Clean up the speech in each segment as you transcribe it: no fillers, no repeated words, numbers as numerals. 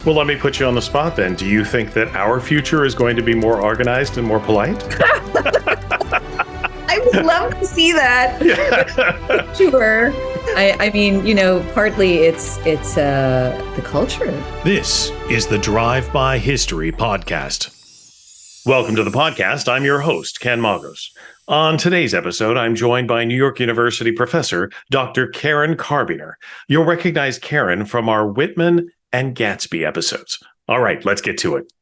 Well, let me put you on the spot then. Do you think that our future is going to be more organized and more polite? I would love to see that. Yeah. Sure. I mean, partly it's the culture. This is the Drive-By History Podcast. Welcome to the podcast. I'm your host, Ken Magos. On today's episode, I'm joined by New York University professor, Dr. Karen Karbiener. You'll recognize Karen from our Whitman and Gatsby episodes. All right, let's get to it.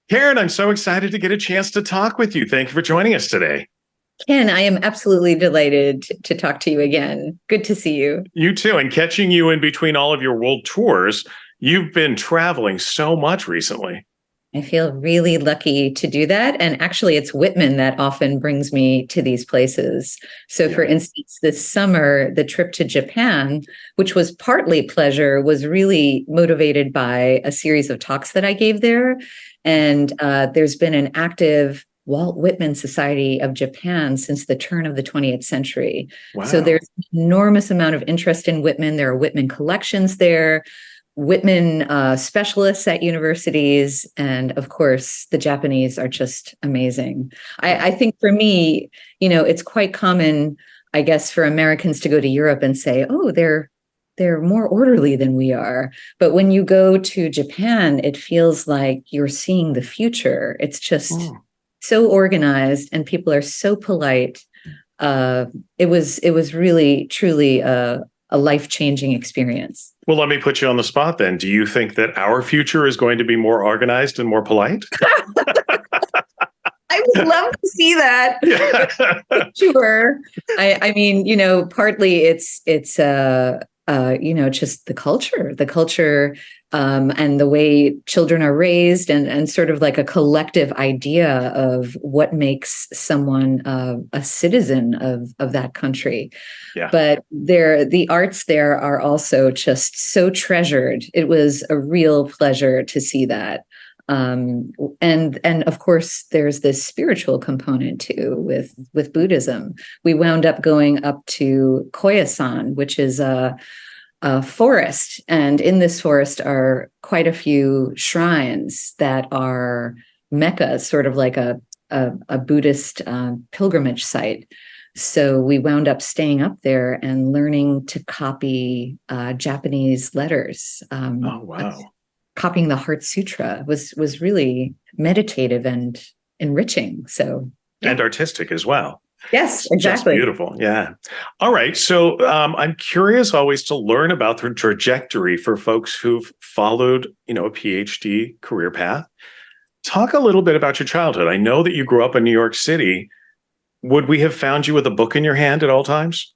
Karen, I'm so excited to get a chance to talk with you. Thank you for joining us today. Ken, I am absolutely delighted to talk to you again. Good to see you. You too. And catching you in between all of your world tours, you've been traveling so much recently. I feel really lucky to do that. And actually, it's Whitman that often brings me to these places. So, for instance, this summer, the trip to Japan, which was partly pleasure, was really motivated by a series of talks that I gave there. And there's been an active Walt Whitman Society of Japan since the turn of the 20th century. Wow. So there's an enormous amount of interest in Whitman. There are Whitman collections there, Whitman specialists at universities, and of course, the Japanese are just amazing. I think for me, it's quite common, I guess, for Americans to go to Europe and say, oh, they're more orderly than we are. But when you go to Japan, it feels like you're seeing the future. It's just so organized, and people are so polite. It was really, truly a life-changing experience. Well, let me put you on the spot then. Do you think that our future is going to be more organized and more polite? I would love to see that. Yeah. Sure. I mean, partly it's just the culture, and the way children are raised, and sort of like a collective idea of what makes someone a citizen of that country. Yeah. But the arts there are also just so treasured. It was a real pleasure to see that. And of course, there's this spiritual component too with Buddhism. We wound up going up to Koyasan, which is a forest, and in this forest are quite a few shrines that are meccas, sort of like a Buddhist pilgrimage site. So we wound up staying up there and learning to copy Japanese letters. Oh, wow. Copying the Heart Sutra was really meditative and enriching. So, and artistic as well. Yes, exactly. Just beautiful. Yeah. All right. So I'm curious always to learn about the trajectory for folks who've followed, a PhD career path. Talk a little bit about your childhood. I know that you grew up in New York City. Would we have found you with a book in your hand at all times?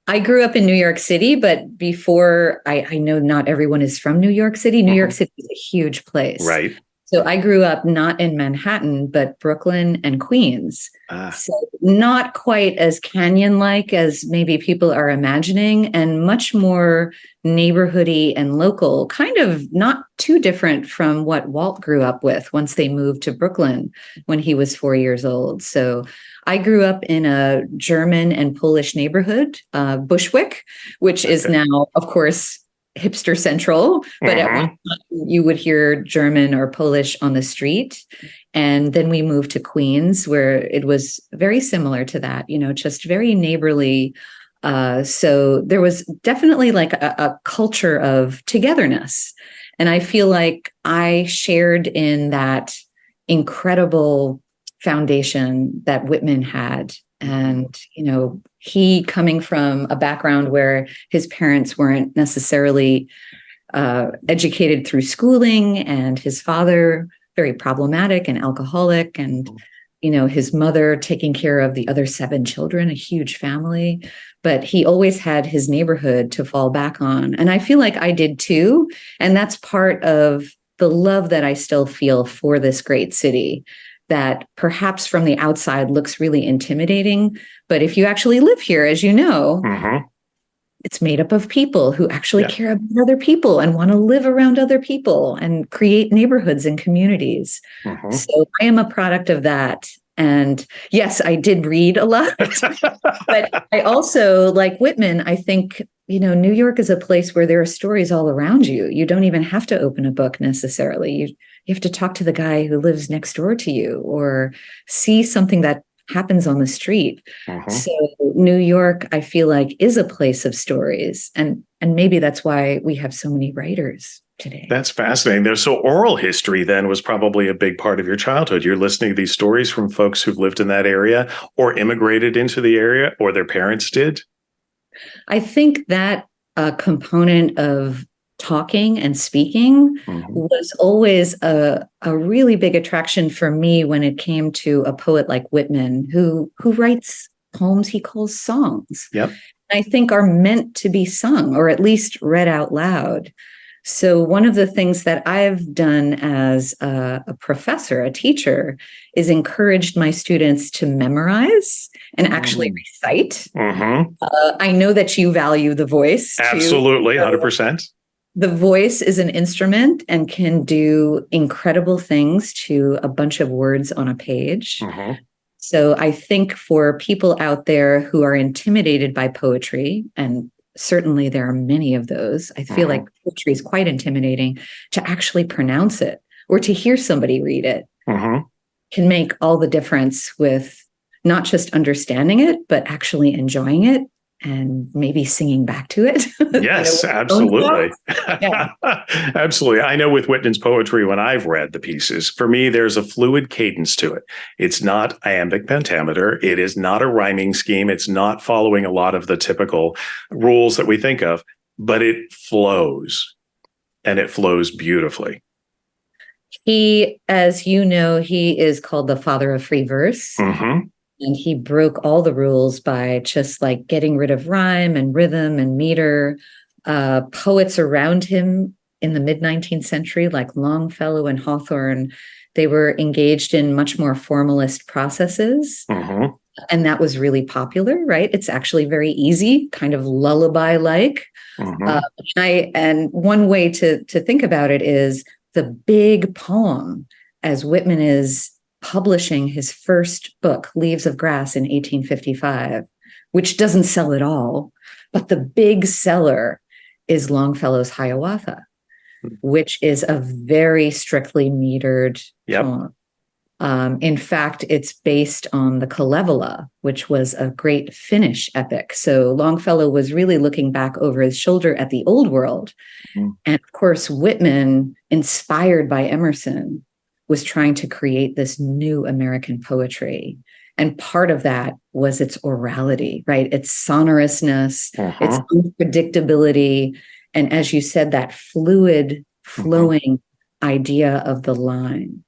I grew up in New York City, but before I know not everyone is from New York City. New York City is a huge place. Right. So I grew up not in Manhattan, but Brooklyn and Queens. So not quite as canyon-like as maybe people are imagining, and much more neighborhoody and local, kind of not too different from what Walt grew up with once they moved to Brooklyn when he was 4 years old. So I grew up in a German and Polish neighborhood, Bushwick, which is now, of course, hipster central, but at one time you would hear German or Polish on the street. And then we moved to Queens, where it was very similar to that, just very neighborly. So there was definitely like a culture of togetherness. And I feel like I shared in that incredible foundation that Whitman had. And, he coming from a background where his parents weren't necessarily educated through schooling, and his father very problematic and alcoholic, and, his mother taking care of the other 7 children, a huge family. But he always had his neighborhood to fall back on. And I feel like I did too. And that's part of the love that I still feel for this great city, that perhaps from the outside looks really intimidating. But if you actually live here, as you know, it's made up of people who actually care about other people and want to live around other people and create neighborhoods and communities. So I am a product of that. And yes, I did read a lot, but I also, like Whitman, I think New York is a place where there are stories all around you. You don't even have to open a book necessarily. You have to talk to the guy who lives next door to you or see something that happens on the street. So New York, I feel like, is a place of stories. And maybe that's why we have so many writers today. That's fascinating. So oral history then was probably a big part of your childhood. You're listening to these stories from folks who've lived in that area or immigrated into the area or their parents did? I think that a component of talking and speaking was always a really big attraction for me when it came to a poet like Whitman, who writes poems he calls songs. Yep. I think are meant to be sung or at least read out loud. So one of the things that I've done as a professor, a teacher, is encouraged my students to memorize and actually recite. I know that you value the voice. Absolutely, 100%. The voice is an instrument and can do incredible things to a bunch of words on a page. So I think for people out there who are intimidated by poetry, and certainly there are many of those, I feel like poetry is quite intimidating, to actually pronounce it or to hear somebody read it can make all the difference with not just understanding it, but actually enjoying it and maybe singing back to it. Yes, absolutely. Absolutely. I know with Whitman's poetry, when I've read the pieces, for me, there's a fluid cadence to it. It's not iambic pentameter. It is not a rhyming scheme. It's not following a lot of the typical rules that we think of, but it flows, and it flows beautifully. He, as you know, he is called the father of free verse. And he broke all the rules by just like getting rid of rhyme and rhythm and meter. Poets around him in the mid-19th century, like Longfellow and Hawthorne, they were engaged in much more formalist processes. And that was really popular, right? It's actually very easy, kind of lullaby-like. And one way to think about it is the big poem, as Whitman is publishing his first book, Leaves of Grass, in 1855, which doesn't sell at all. But the big seller is Longfellow's Hiawatha, which is a very strictly metered poem. In fact, it's based on the Kalevala, which was a great Finnish epic. So Longfellow was really looking back over his shoulder at the old world. And of course, Whitman, inspired by Emerson, was trying to create this new American poetry. And part of that was its orality, right? Its sonorousness, its unpredictability. And as you said, that fluid, flowing idea of the line.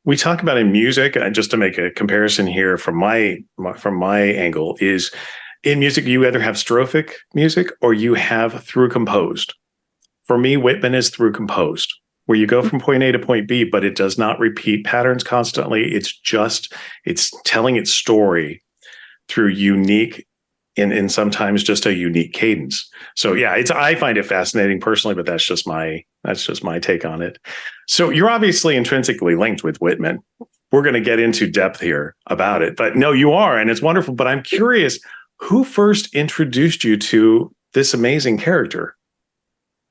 We talk about in music, and just to make a comparison here from my angle, is in music, you either have strophic music or you have through composed. For me, Whitman is through composed, where you go from point A to point B, but it does not repeat patterns constantly. It's telling its story through unique, and sometimes just a unique cadence. So yeah, I find it fascinating personally, but that's just my take on it. So you're obviously intrinsically linked with Whitman. We're going to get into depth here about it, but no, you are, and it's wonderful. But I'm curious, who first introduced you to this amazing character?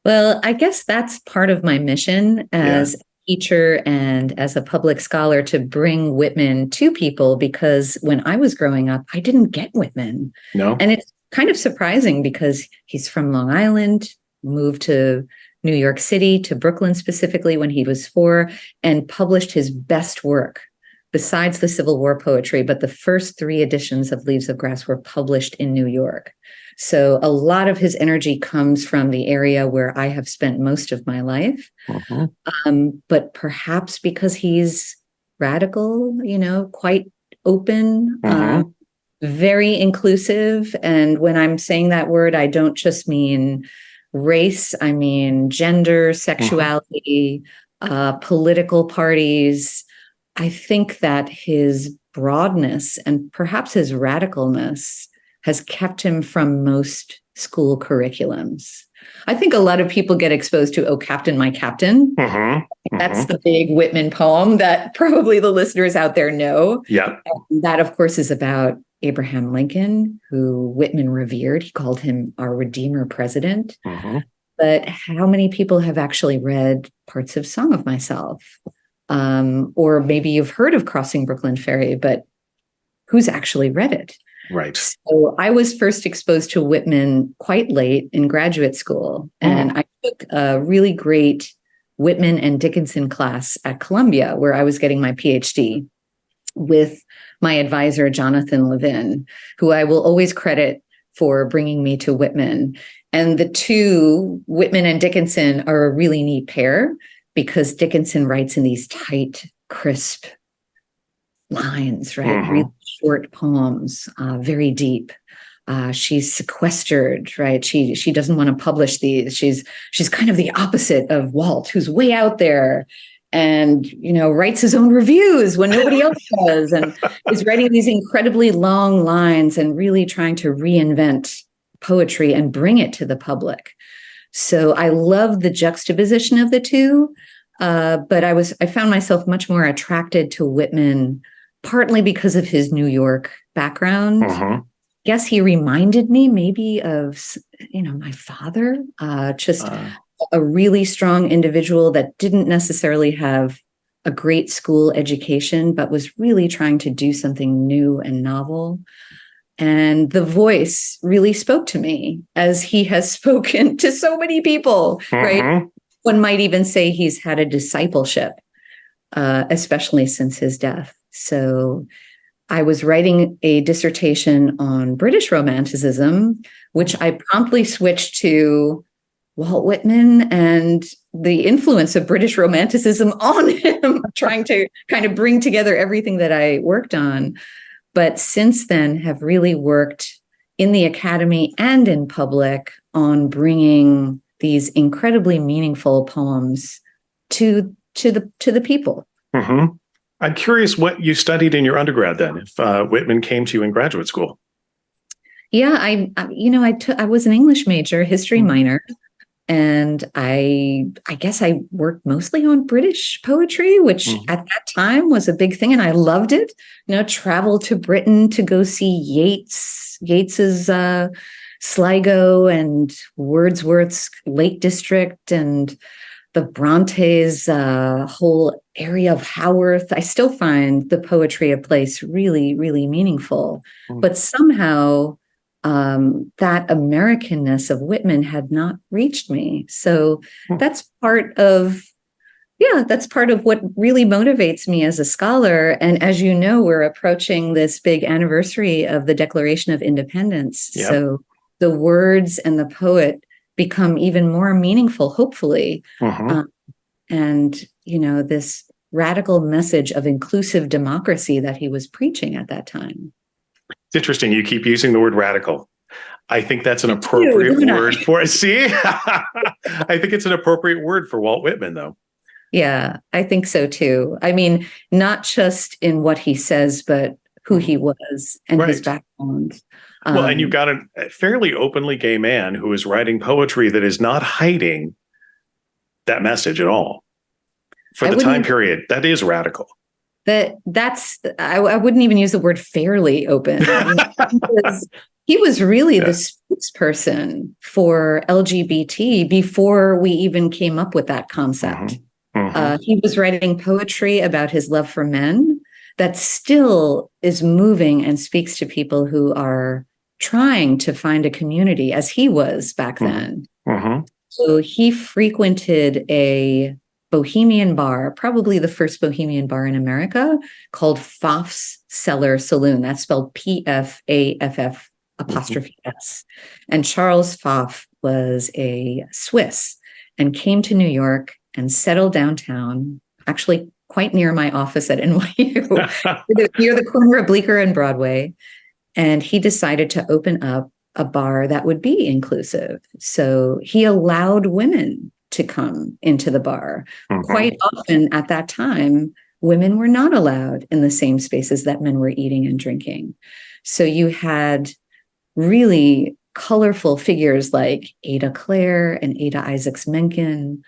Well, I guess that's part of my mission as a teacher and as a public scholar, to bring Whitman to people, because when I was growing up, I didn't get Whitman. No. And it's kind of surprising because he's from Long Island, moved to New York City, to Brooklyn specifically when he was 4, and published his best work besides the Civil War poetry. But the first 3 editions of Leaves of Grass were published in New York. So a lot of his energy comes from the area where I have spent most of my life. But perhaps because he's radical, quite open, very inclusive. And when I'm saying that word, I don't just mean race, I mean gender, sexuality, political parties. I think that his broadness and perhaps his radicalness has kept him from most school curriculums. I think a lot of people get exposed to "Oh, Captain, My Captain." That's the big Whitman poem that probably the listeners out there know. Yeah. And that, of course, is about Abraham Lincoln, who Whitman revered. He called him our Redeemer president. But how many people have actually read parts of Song of Myself? Or maybe you've heard of Crossing Brooklyn Ferry, but who's actually read it? Right. So I was first exposed to Whitman quite late in graduate school. And I took a really great Whitman and Dickinson class at Columbia, where I was getting my PhD with my advisor, Jonathan Levin, who I will always credit for bringing me to Whitman. And the two, Whitman and Dickinson, are a really neat pair because Dickinson writes in these tight, crisp lines, right? Really short poems, very deep. She's sequestered, right? She doesn't want to publish these. She's kind of the opposite of Walt, who's way out there and, writes his own reviews when nobody else does, and is writing these incredibly long lines and really trying to reinvent poetry and bring it to the public. So I love the juxtaposition of the two, but I found myself much more attracted to Whitman, partly because of his New York background. I guess he reminded me maybe of, my father, just a really strong individual that didn't necessarily have a great school education, but was really trying to do something new and novel. And the voice really spoke to me, as he has spoken to so many people, right? One might even say he's had a discipleship, especially since his death. So I was writing a dissertation on British Romanticism, which I promptly switched to Walt Whitman and the influence of British Romanticism on him, trying to kind of bring together everything that I worked on. But since then have really worked in the academy and in public on bringing these incredibly meaningful poems to the people. I'm curious what you studied in your undergrad then, if Whitman came to you in graduate school. Yeah, I was an English major, history minor, and I guess I worked mostly on British poetry, which at that time was a big thing, and I loved it. Traveled to Britain to go see Yeats's Sligo and Wordsworth's Lake District and the Brontes' whole area of Haworth. I still find the poetry of place really, really meaningful. But somehow that Americanness of Whitman had not reached me. So that's part of what really motivates me as a scholar. And as you know, we're approaching this big anniversary of the Declaration of Independence. Yep. So the words and the poet become even more meaningful, hopefully. And, this radical message of inclusive democracy that he was preaching at that time. It's interesting. You keep using the word radical. I think that's an appropriate word for it. See, I think it's an appropriate word for Walt Whitman, though. Yeah, I think so, too. I mean, not just in what he says, but who he was and his background. Well, and you've got a fairly openly gay man who is writing poetry that is not hiding that message at all. For the time period, that is radical. I wouldn't even use the word fairly open. He was really the spokesperson for LGBT before we even came up with that concept. He was writing poetry about his love for men that still is moving and speaks to people who are trying to find a community, as he was back then. So he frequented a bohemian bar, probably the first bohemian bar in America, called Fass, Cellar, Saloon. That's spelled Pfaff apostrophe S. And Charles Pfaff was a Swiss and came to New York and settled downtown, actually quite near my office at NYU, near the corner of Bleecker and Broadway. And he decided to open up a bar that would be inclusive. So he allowed women to come into the bar. Quite often at that time, women were not allowed in the same spaces that men were eating and drinking. So you had really colorful figures like Ada Clare and Ada Isaacs Menken,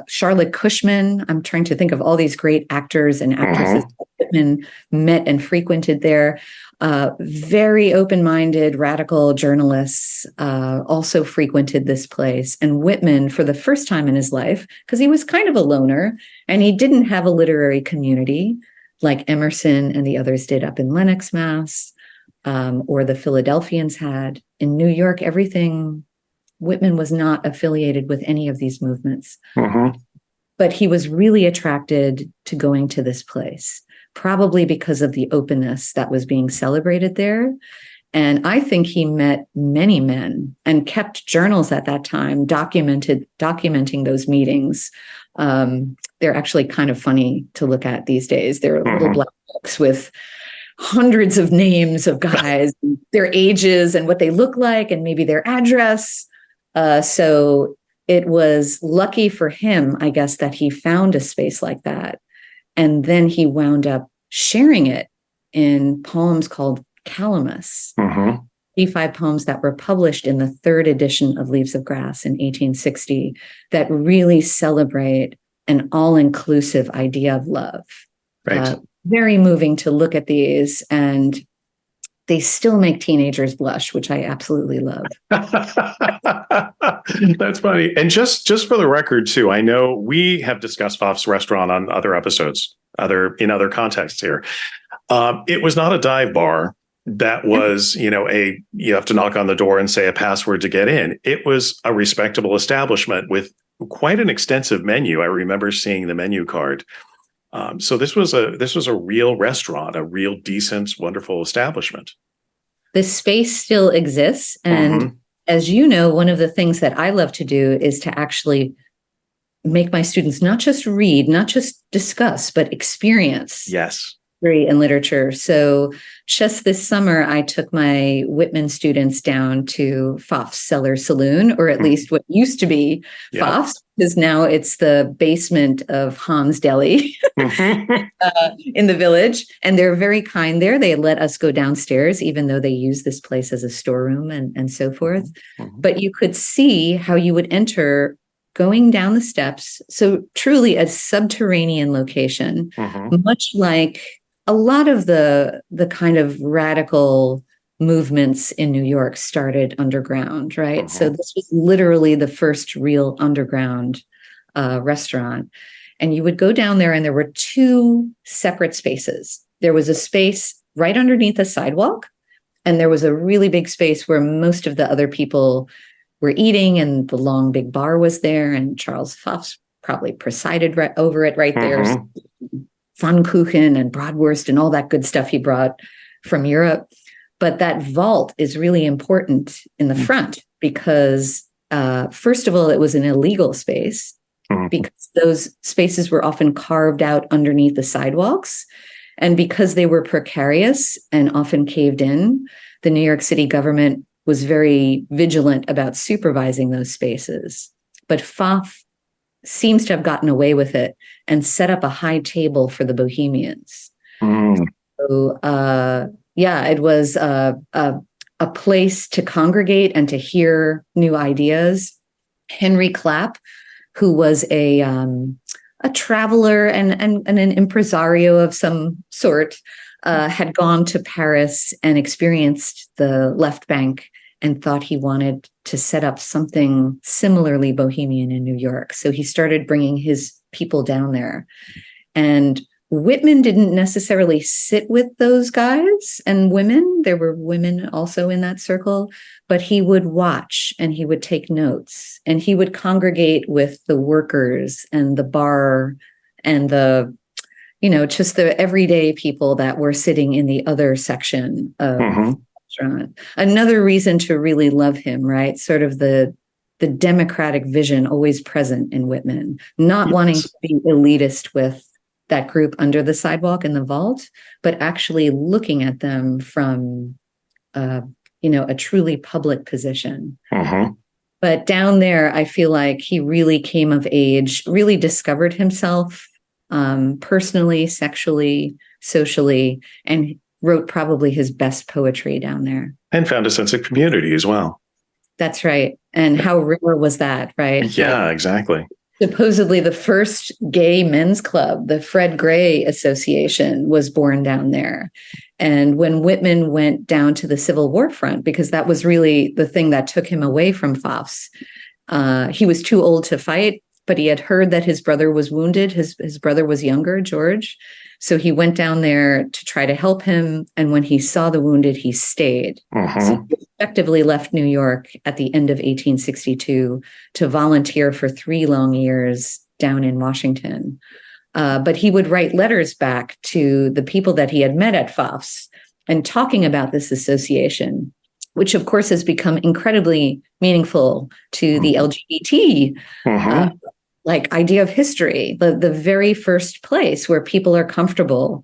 Charlotte Cushman. I'm trying to think of all these great actors and actresses that Whitman met and frequented there. Very open-minded, radical journalists also frequented this place. And Whitman, for the first time in his life, because he was kind of a loner and he didn't have a literary community like Emerson and the others did up in Lenox, Mass, or the Philadelphians had. In New York, Whitman was not affiliated with any of these movements. Mm-hmm. But he was really attracted to going to this place, probably because of the openness that was being celebrated there. And I think he met many men and kept journals at that time, documenting those meetings. They're actually kind of funny to look at these days. They're little black books with hundreds of names of guys, their ages and what they look like, and maybe their address. So it was lucky for him, I guess, that he found a space like that. And then he wound up sharing it in poems called Calamus, 85 poems that were published in the third edition of Leaves of Grass in 1860 that really celebrate an all-inclusive idea of love. Right. Very moving to look at these, and they still make teenagers blush, which I absolutely love. That's funny. And just for the record, too, I know we have discussed Fass Restaurant on other episodes, in other contexts here. It was not a dive bar that was, you have to knock on the door and say a password to get in. It was a respectable establishment with quite an extensive menu. I remember seeing the menu card. So this was a real restaurant, a real decent, wonderful establishment. The space still exists. And as you know, one of the things that I love to do is to actually make my students not just read, not just discuss, but experience. Yes. History and literature. So just this summer, I took my Whitman students down to Fass, Cellar, Saloon, or at least what used to be Fass, because now it's the basement of Hans Deli in the village. And they're very kind there. They let us go downstairs, even though they use this place as a storeroom and so forth. But you could see how you would enter going down the steps. So truly a subterranean location, much like a lot of the kind of radical movements in New York started underground, right? So this was literally the first real underground restaurant. And you would go down there and there were two separate spaces. There was a space right underneath a sidewalk, and there was a really big space where most of the other people were eating, and the long big bar was there, and Charles Fass probably presided right over it right there. Pfannkuchen and Bratwurst and all that good stuff he brought from Europe. But that vault is really important in the front because, first of all, it was an illegal space because those spaces were often carved out underneath the sidewalks. And because they were precarious and often caved in, the New York City government was very vigilant about supervising those spaces. But Fass seems to have gotten away with it and set up a high table for the bohemians. So, it was a place to congregate and to hear new ideas. Henry Clapp, who was a traveler and an impresario of some sort, had gone to Paris and experienced the left bank and thought he wanted to set up something similarly bohemian in New York. So he started bringing his people down there. And Whitman didn't necessarily sit with those guys and women. There were women also in that circle, but he would watch and he would take notes and he would congregate with the workers and the bar and the, just the everyday people that were sitting in the other section of restaurant. Another reason to really love him, right? Sort of the democratic vision always present in Whitman, not wanting to be elitist with that group under the sidewalk in the vault, but actually looking at them from, a truly public position. But down there, I feel like he really came of age, really discovered himself personally, sexually, socially, and wrote probably his best poetry down there. And found a sense of community as well. That's right. And how rare was that, right? Yeah, exactly. Supposedly the first gay men's club, the Fred Gray Association, was born down there. And when Whitman went down to the Civil War front, because that was really the thing that took him away from Fass, he was too old to fight, but he had heard that his brother was wounded. His brother was younger, George. So he went down there to try to help him. And when he saw the wounded, he stayed. So he effectively left New York at the end of 1862 to volunteer for 3 long years down in Washington. But he would write letters back to the people that he had met at Fass and talking about this association, which of course has become incredibly meaningful to the LGBT idea of history, the very first place where people are comfortable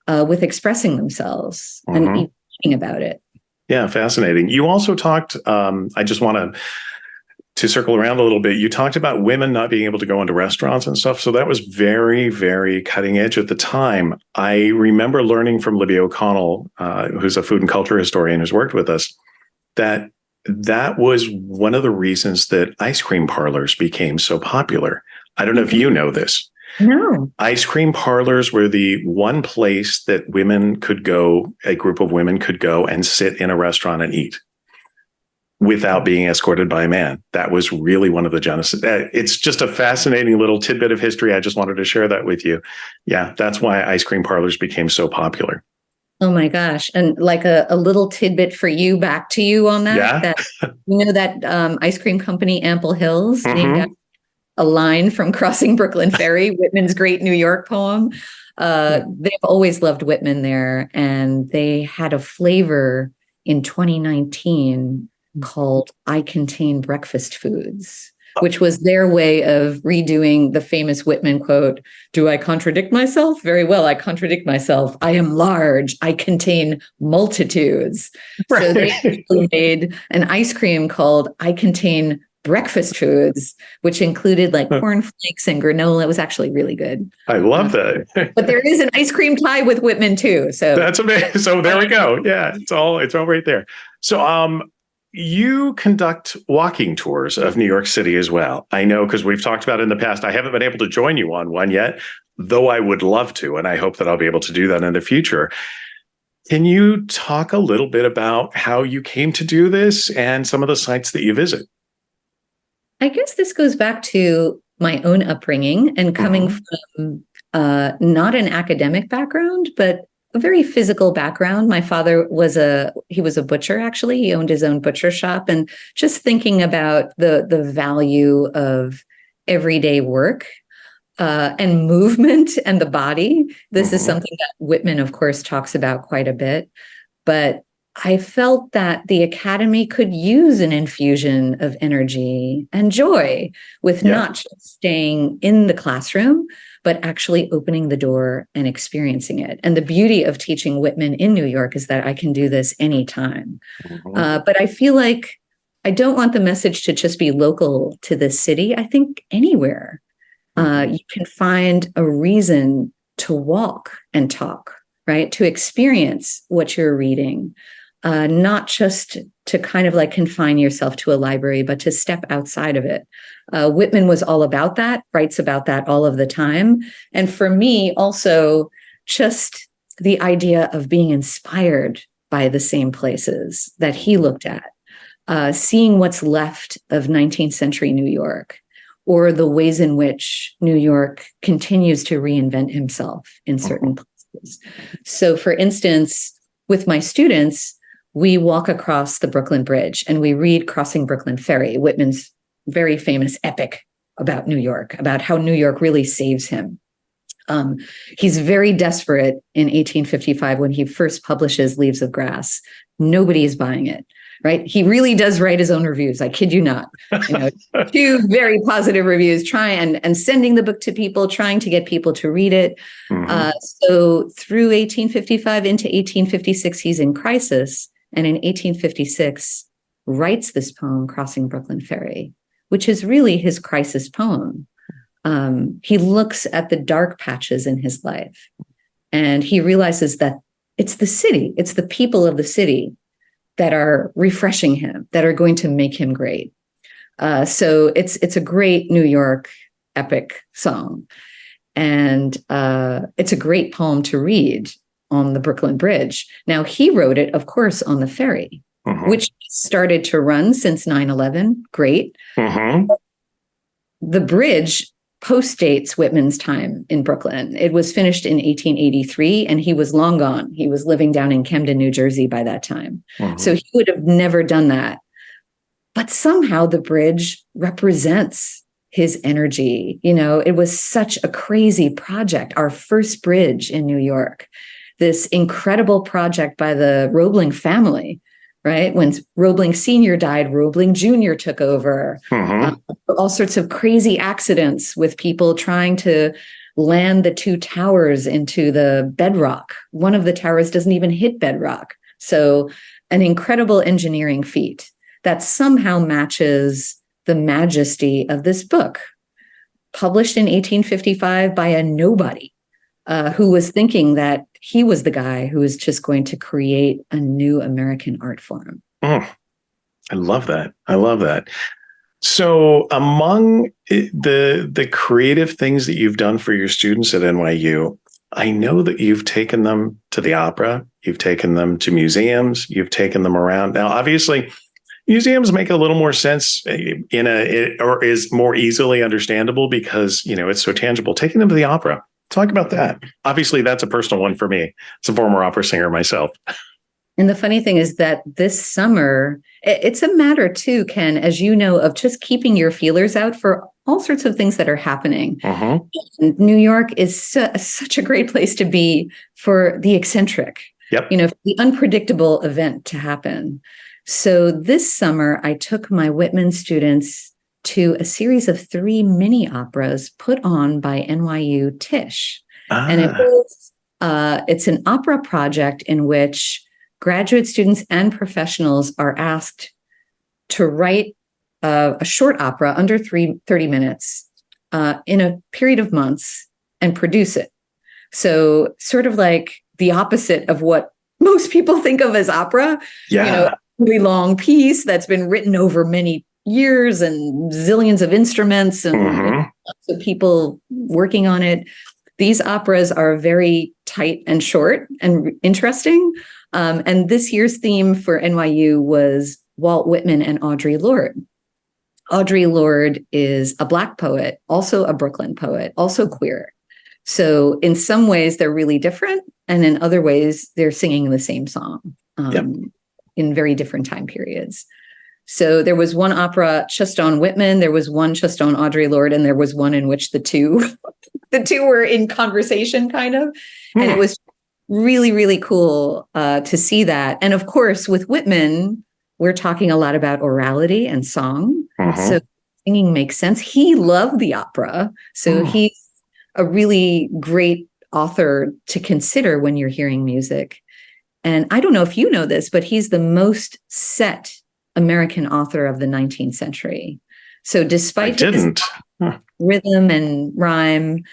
with expressing themselves and even thinking about it. Yeah, fascinating. You also talked, I just want to circle around a little bit. You talked about women not being able to go into restaurants and stuff. So that was very, very cutting edge at the time. I remember learning from Libby O'Connell, who's a food and culture historian who's worked with us, that was one of the reasons that ice cream parlors became so popular. I don't know if you know this. No. Ice cream parlors were the one place that women could go, a group of women could go and sit in a restaurant and eat without being escorted by a man. That was really one of the genesis. It's just a fascinating little tidbit of history. I just wanted to share that with you. Yeah, that's why ice cream parlors became so popular. Oh my gosh. And like a little tidbit for you, back to you on that. Yeah. That that ice cream company, Ample Hills, named after a line from Crossing Brooklyn Ferry, Whitman's great New York poem. They've always loved Whitman there. And they had a flavor in 2019 called I Contain Breakfast Foods, which was their way of redoing the famous Whitman quote, "Do I contradict myself? Very well, I contradict myself. I am large. I contain multitudes." Right. So they made an ice cream called I Contain Breakfast Foods, which included like cornflakes and granola. It was actually really good. I love that. But there is an ice cream tie with Whitman too. So that's amazing. So there we go. Yeah, it's all right there. So you conduct walking tours of New York City as well. I know because we've talked about it in the past. I haven't been able to join you on one yet, though I would love to, and I hope that I'll be able to do that in the future. Can you talk a little bit about how you came to do this and some of the sites that you visit? I guess this goes back to my own upbringing and coming from not an academic background, but a very physical background. My father was a butcher, actually. He owned his own butcher shop. And just thinking about the value of everyday work and movement and the body. This is something that Whitman, of course, talks about quite a bit. But I felt that the academy could use an infusion of energy and joy with not just staying in the classroom, but actually opening the door and experiencing it. And the beauty of teaching Whitman in New York is that I can do this anytime. But I feel like I don't want the message to just be local to the city. I think anywhere you can find a reason to walk and talk, right? To experience what you're reading. Not just to kind of like confine yourself to a library, but to step outside of it. Whitman was all about that, writes about that all of the time. And for me, also, just the idea of being inspired by the same places that he looked at, seeing what's left of 19th century New York, or the ways in which New York continues to reinvent himself in certain places. So, for instance, with my students, we walk across the Brooklyn Bridge and we read Crossing Brooklyn Ferry, Whitman's very famous epic about New York, about how New York really saves him. He's very desperate in 1855 when he first publishes Leaves of Grass. Nobody is buying it, right? He really does write his own reviews. I kid you not. 2 very positive reviews, and sending the book to people, trying to get people to read it. So through 1855 into 1856, he's in crisis. And in 1856, writes this poem, Crossing Brooklyn Ferry, which is really his crisis poem. He looks at the dark patches in his life, and he realizes that it's the city, it's the people of the city that are refreshing him, that are going to make him great. So it's a great New York epic song. And it's a great poem to read on the Brooklyn Bridge. Now, he wrote it, of course, on the ferry, which started to run since 9/11. Great. The bridge postdates Whitman's time in Brooklyn. It was finished in 1883, and he was long gone. He was living down in Camden, New Jersey by that time. So he would have never done that. But somehow the bridge represents his energy. You know, it was such a crazy project, our first bridge in New York, this incredible project by the Roebling family, right? When Roebling Sr. died, Roebling Jr. took over. All sorts of crazy accidents with people trying to land the two towers into the bedrock. One of the towers doesn't even hit bedrock. So an incredible engineering feat that somehow matches the majesty of this book, published in 1855 by a nobody who was thinking that he was the guy who was just going to create a new American art form. I love that. I love that. So among the creative things that you've done for your students at NYU, I know that you've taken them to the opera, you've taken them to museums, you've taken them around. Now, obviously, museums make a little more sense or is more easily understandable because, you know, it's so tangible. Taking them to the opera, talk about that. Obviously, that's a personal one for me. As a former opera singer myself. And the funny thing is that this summer, it's a matter too, Ken, as you know, of just keeping your feelers out for all sorts of things that are happening. And New York is such a great place to be for the eccentric, you know, for the unpredictable event to happen. So this summer, I took my Whitman students to a series of 3 mini operas put on by NYU Tisch. And it's an opera project in which graduate students and professionals are asked to write a short opera under 30 minutes in a period of months and produce it. So sort of like the opposite of what most people think of as opera. You know, really long piece that's been written over many years and zillions of instruments and lots of people working on it. These operas are very tight and short and interesting. And this year's theme for NYU was Walt Whitman and Audre Lorde. Audre Lorde is a Black poet, also a Brooklyn poet, also queer. So in some ways, they're really different. And in other ways, they're singing the same song. In very different time periods. So there was one opera just on Whitman, there was one just on Audre Lorde, and there was one in which the two were in conversation kind of. And it was really, really cool to see that. And of course, with Whitman, we're talking a lot about orality and song. So singing makes sense. He loved the opera. So he's a really great author to consider when you're hearing music. And I don't know if you know this, but he's the most set American author of the 19th century. So despite his rhythm and rhyme,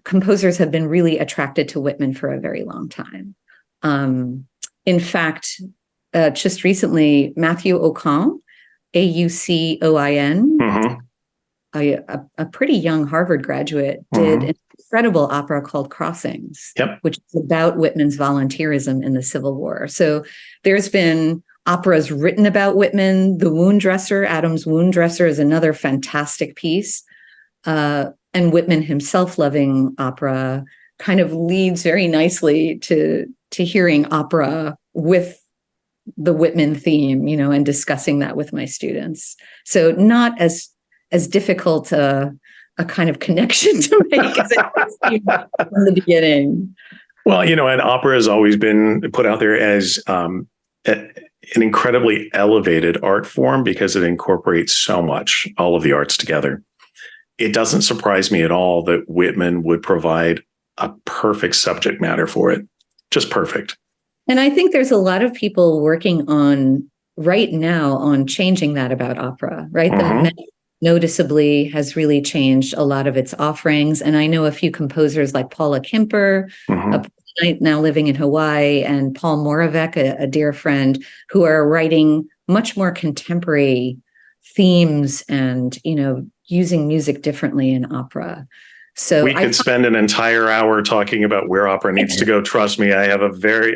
composers have been really attracted to Whitman for a very long time. In fact, just recently, Matthew Aucoin, Aucoin, a pretty young Harvard graduate, did an incredible opera called Crossings, which is about Whitman's volunteerism in the Civil War. So there's been operas written about Whitman. The Wound Dresser, Adam's Wound Dresser, is another fantastic piece. And Whitman himself loving opera kind of leads very nicely to hearing opera with the Whitman theme, you know, and discussing that with my students. So not as difficult a kind of connection to make as it was from the beginning. Well, you know, and opera has always been put out there as an incredibly elevated art form because it incorporates so much, all of the arts together. It doesn't surprise me at all that Whitman would provide a perfect subject matter for it. Just perfect. And I think there's a lot of people working on right now on changing that about opera, right? The Met noticeably has really changed a lot of its offerings. And I know a few composers like Paula Kimper, now living in Hawaii, and Paul Moravec, a dear friend, who are writing much more contemporary themes and, using music differently in opera. So we could spend an entire hour talking about where opera needs to go. Trust me, I have very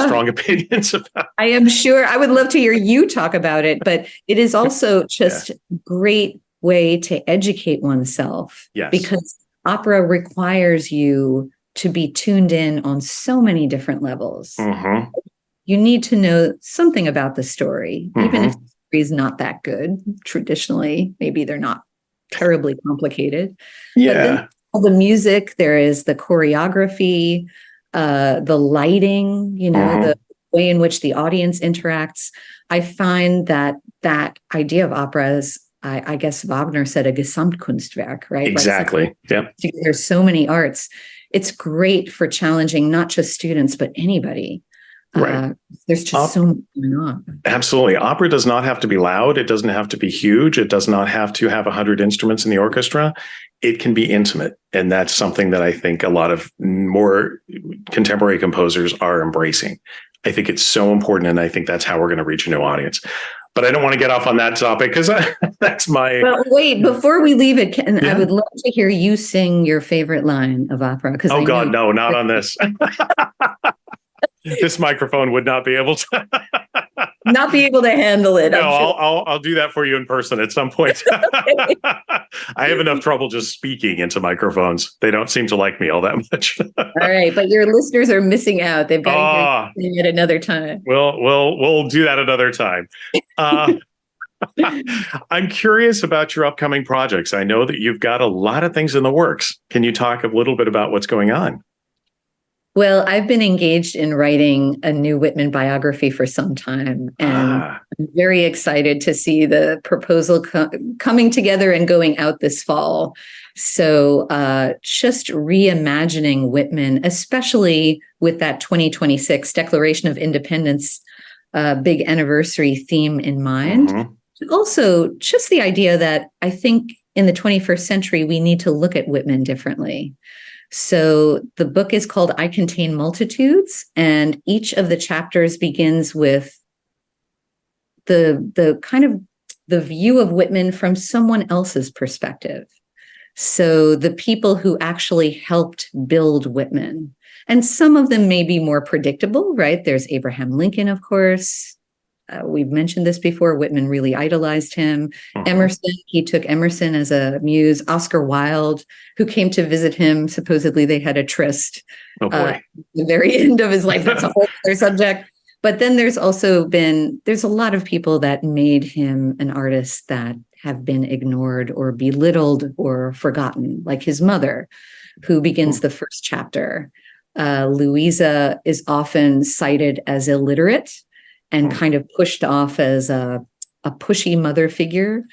strong opinions about it. I am sure. I would love to hear you talk about it, but it is also just a great way to educate oneself. Yes. Because opera requires you to be tuned in on so many different levels. Mm-hmm. You need to know something about the story, even if the story is not that good. Traditionally, maybe they're not terribly complicated. Yeah. But then the music, there is the choreography, the lighting, the way in which the audience interacts. I find that idea of opera is, I guess Wagner said, a Gesamtkunstwerk, right? Exactly. Like, there's so many arts. It's great for challenging not just students, but anybody. Right. There's just so much going on. Absolutely. Opera does not have to be loud. It doesn't have to be huge. It does not have to have 100 instruments in the orchestra. It can be intimate. And that's something that I think a lot of more contemporary composers are embracing. I think it's so important. And I think that's how we're going to reach a new audience. But I don't want to get off on that topic because that's my... Well, wait, before we leave it, Ken, I would love to hear you sing your favorite line of opera. Oh, God, no, not on this. This microphone would not be able to handle it. No, I'll do that for you in person at some point. I have enough trouble just speaking into microphones. They don't seem to like me all that much. All right, but your listeners are missing out. They've got to hear you at another time. We'll do that another time. I'm curious about your upcoming projects. I know that you've got a lot of things in the works. Can you talk a little bit about what's going on? Well, I've been engaged in writing a new Whitman biography for some time, and I'm very excited to see the proposal coming together and going out this fall. So just reimagining Whitman, especially with that 2026 Declaration of Independence big anniversary theme in mind. Also, just the idea that I think in the 21st century, we need to look at Whitman differently. So the book is called I Contain Multitudes, and each of the chapters begins with the kind of the view of Whitman from someone else's perspective. So the people who actually helped build Whitman. And some of them may be more predictable, right? There's Abraham Lincoln, of course. We've mentioned this before. Whitman really idolized him. Emerson, he took Emerson as a muse. Oscar Wilde, who came to visit him, supposedly they had a tryst. At the very end of his life. That's a whole other subject. But then there's a lot of people that made him an artist that have been ignored or belittled or forgotten, like his mother, who begins the first chapter. Louisa is often cited as illiterate and kind of pushed off as a pushy mother figure,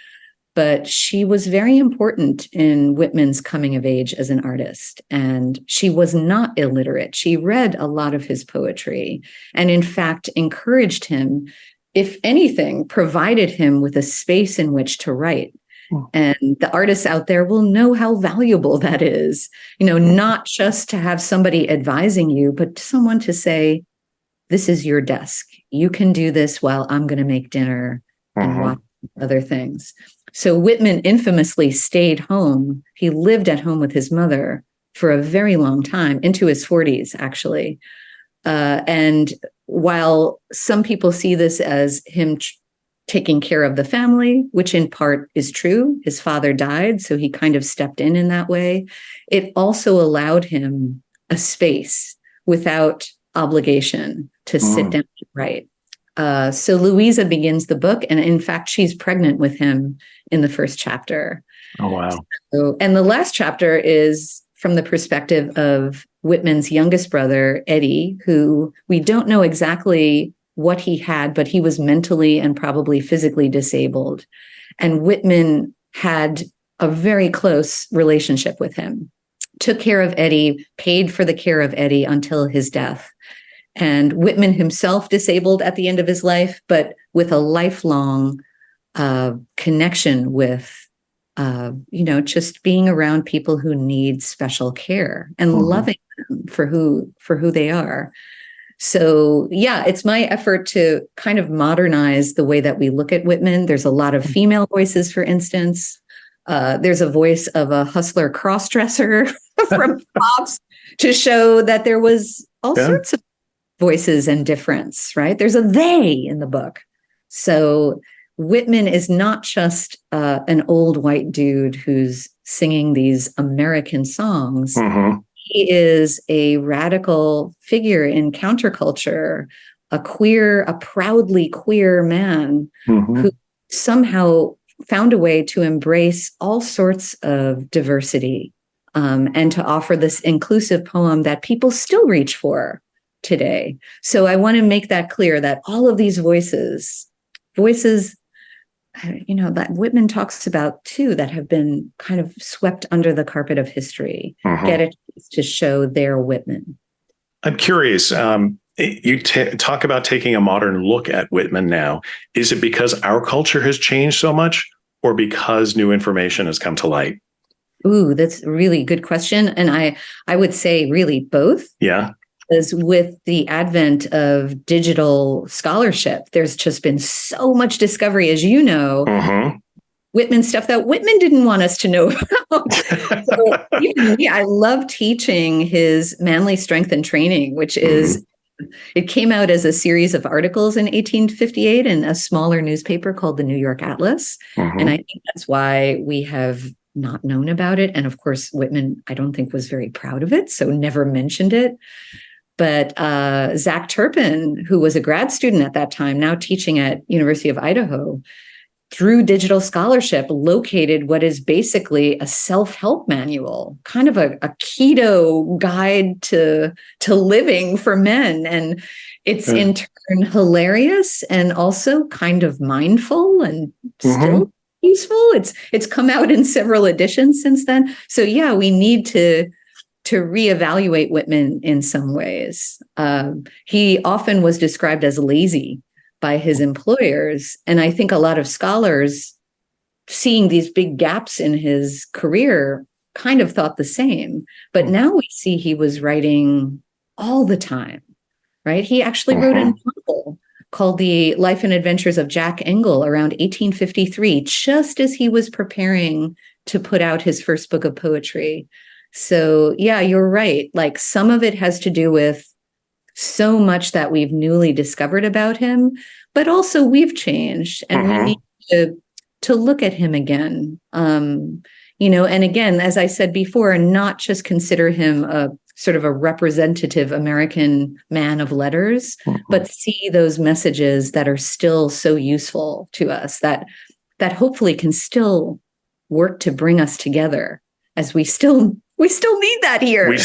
but she was very important in Whitman's coming of age as an artist. And she was not illiterate. She read a lot of his poetry and, in fact, encouraged him, if anything, provided him with a space in which to write. And the artists out there will know how valuable that is, not just to have somebody advising you, but someone to say, this is your desk. You can do this while I'm going to make dinner and watch other things. So Whitman infamously stayed home. He lived at home with his mother for a very long time, into his 40s, actually. And while some people see this as him taking care of the family, which in part is true, his father died, so he kind of stepped in that way. It also allowed him a space without obligation to sit down and write. So Louisa begins the book, and in fact, she's pregnant with him in the first chapter. Oh, wow. So, and the last chapter is from the perspective of Whitman's youngest brother, Eddie, who we don't know exactly what he had, but he was mentally and probably physically disabled. And Whitman had a very close relationship with him, took care of Eddie, paid for the care of Eddie until his death. And Whitman himself disabled at the end of his life, but with a lifelong connection with, just being around people who need special care and loving them for who they are. So yeah, it's my effort to kind of modernize the way that we look at Whitman. There's a lot of female voices, for instance. There's a voice of a hustler crossdresser from Pops to show that there was all sorts of voices and difference, right? There's a they in the book. So Whitman is not just an old white dude who's singing these American songs. Mm-hmm. He is a radical figure in counterculture, a proudly queer man who somehow found a way to embrace all sorts of diversity and to offer this inclusive poem that people still reach for today. So I want to make that clear that all of these voices, that Whitman talks about too, that have been kind of swept under the carpet of history, get a chance to show their Whitman. I'm curious. You talk about taking a modern look at Whitman now. Is it because our culture has changed so much, or because new information has come to light? Ooh, that's a really good question. And I would say really both. Yeah. Because with the advent of digital scholarship, there's just been so much discovery, as you know, Whitman stuff that Whitman didn't want us to know about. So even me, I love teaching his Manly Strength and Training, which is, it came out as a series of articles in 1858 in a smaller newspaper called the New York Atlas. And I think that's why we have not known about it. And of course, Whitman, I don't think was very proud of it, so never mentioned it. But Zach Turpin, who was a grad student at that time, now teaching at University of Idaho, through digital scholarship, located what is basically a self-help manual, kind of a keto guide to living for men. And it's in turn hilarious and also kind of mindful and still useful. It's come out in several editions since then. So yeah, we need to reevaluate Whitman in some ways. He often was described as lazy by his employers. And I think a lot of scholars, seeing these big gaps in his career, kind of thought the same. But now we see he was writing all the time, right? He actually wrote a novel called The Life and Adventures of Jack Engel around 1853, just as he was preparing to put out his first book of poetry. So yeah, you're right. Like some of it has to do with so much that we've newly discovered about him, but also we've changed and we need to look at him again. And again, as I said before, not just consider him a sort of a representative American man of letters, but see those messages that are still so useful to us that hopefully can still work to bring us together, as we still need that here. We're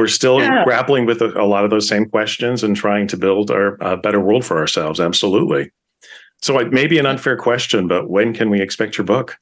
still grappling with a lot of those same questions and trying to build a better world for ourselves. Absolutely. So it may be an unfair question, but when can we expect your book?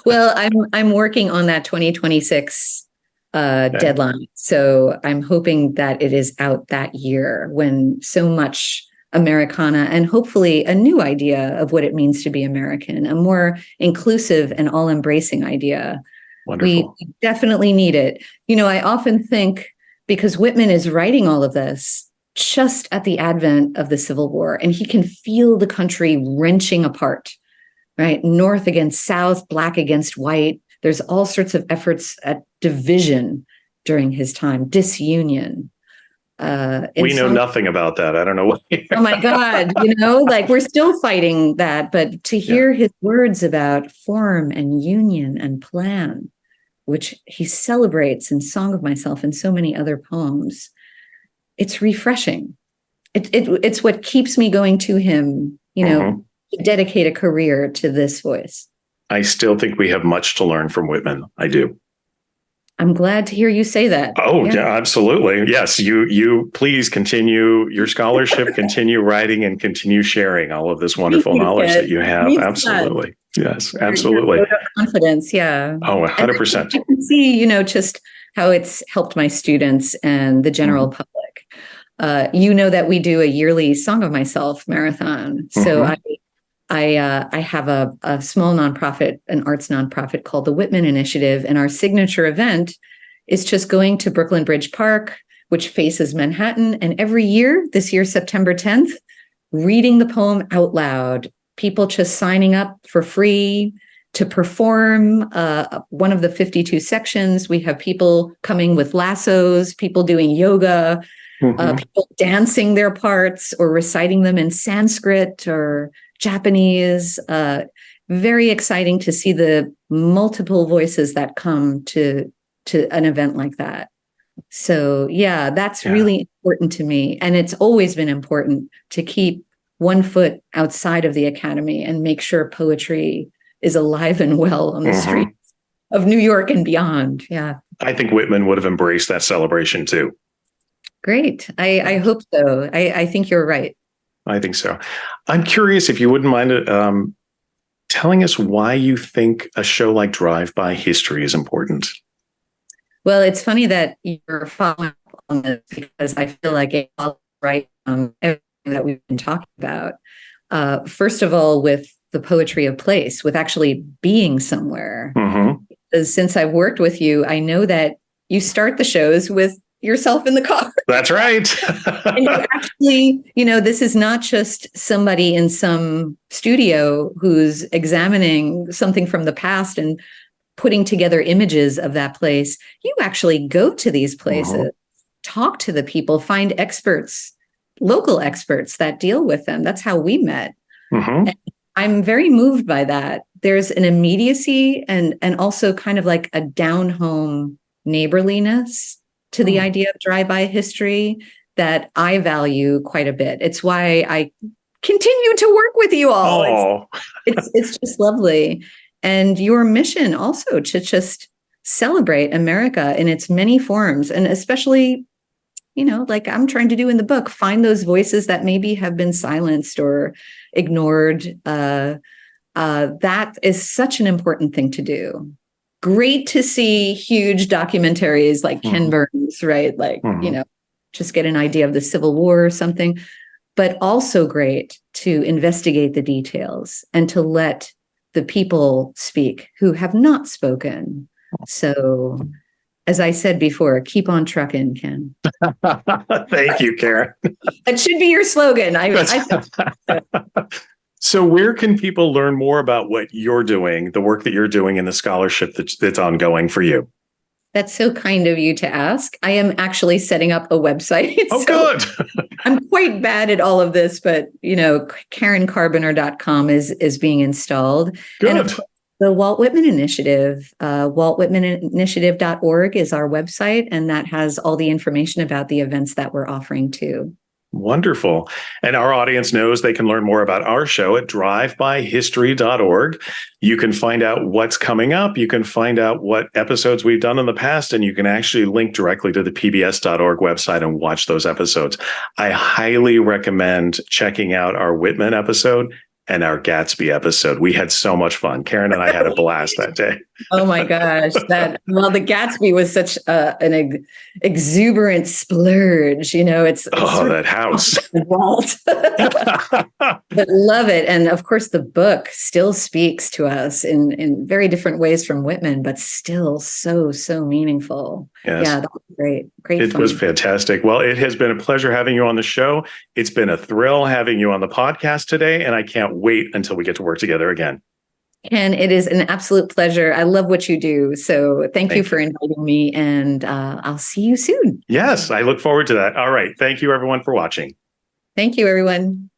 Well, I'm working on that 2026 deadline. So I'm hoping that it is out that year, when so much Americana and hopefully a new idea of what it means to be American, a more inclusive and all-embracing idea. Wonderful. We definitely need it. I often think, because Whitman is writing all of this just at the advent of the Civil War, and he can feel the country wrenching apart, right? North against South, Black against white. There's all sorts of efforts at division during his time, disunion. We know nothing about that. I don't know what. Oh my God, we're still fighting that. But to hear his words about form and union and plan, which he celebrates in Song of Myself and so many other poems, it's refreshing. It's what keeps me going to him, to dedicate a career to this voice. I still think we have much to learn from Whitman. I do. I'm glad to hear you say that. Oh, yeah, absolutely. Yes, you please continue your scholarship, continue writing, and continue sharing all of this wonderful knowledge that you have. Absolutely. Yes, absolutely. Confidence, yeah. Oh, 100%. I can see, just how it's helped my students and the general public. That we do a yearly Song of Myself marathon. So I have a small nonprofit, an arts nonprofit called the Whitman Initiative, and our signature event is just going to Brooklyn Bridge Park which faces Manhattan. And every year, this year, September 10th, reading the poem out loud, people just signing up for free to perform one of the 52 sections. We have people coming with lassos, people doing yoga, people dancing their parts or reciting them in Sanskrit or Japanese. Very exciting to see the multiple voices that come to an event like that. So yeah, that's really important to me. And it's always been important to keep one foot outside of the academy and make sure poetry is alive and well on the streets of New York and beyond. Yeah. I think Whitman would have embraced that celebration too. Great. I hope so. I think you're right. I think so. I'm curious if you wouldn't mind telling us why you think a show like Drive-By History is important. Well, it's funny that you're following up on this because I feel like it's all right everything that we've been talking about. First of all, with the poetry of place, with actually being somewhere. Since I've worked with you, I know that you start the shows with yourself in the car. That's right. And you actually, this is not just somebody in some studio who's examining something from the past and putting together images of that place. You actually go to these places, talk to the people, find experts, local experts that deal with them. That's how we met. And I'm very moved by that. There's an immediacy and also kind of like a down-home neighborliness to the idea of drive-by history that I value quite a bit. It's why I continue to work with you all. It's just lovely. And your mission also to just celebrate America in its many forms, and especially, like I'm trying to do in the book, find those voices that maybe have been silenced or ignored. That is such an important thing to do. Great to see huge documentaries like Ken Burns, right? Like, just get an idea of the Civil War or something, but also great to investigate the details and to let the people speak who have not spoken. So, as I said before, keep on trucking, Ken. Thank you, Karen. That should be your slogan. So where can people learn more about what you're doing, the work that you're doing, and the scholarship that's ongoing for you? That's so kind of you to ask. I am actually setting up a website. Oh, good. I'm quite bad at all of this, but KarenKarbiener.com is being installed. Good. And of course, the Walt Whitman Initiative, waltwhitmaninitiative.org is our website, and that has all the information about the events that we're offering too. Wonderful. And our audience knows they can learn more about our show at drivebyhistory.org. You can find out what's coming up. You can find out what episodes we've done in the past, and you can actually link directly to the pbs.org website and watch those episodes. I highly recommend checking out our Whitman episode and our Gatsby episode. We had so much fun. Karen and I had a blast that day. Oh my gosh. The Gatsby was such an exuberant splurge. It's that house. Walt. But love it. And of course, the book still speaks to us in very different ways from Whitman, but still so meaningful. Yes. Yeah, that was great. It was fantastic. Well, it has been a pleasure having you on the show. It's been a thrill having you on the podcast today, and I can't wait until we get to work together again. Ken, it is an absolute pleasure. I love what you do. So thank you for inviting me, and I'll see you soon. Yes, I look forward to that. All right. Thank you, everyone, for watching. Thank you, everyone.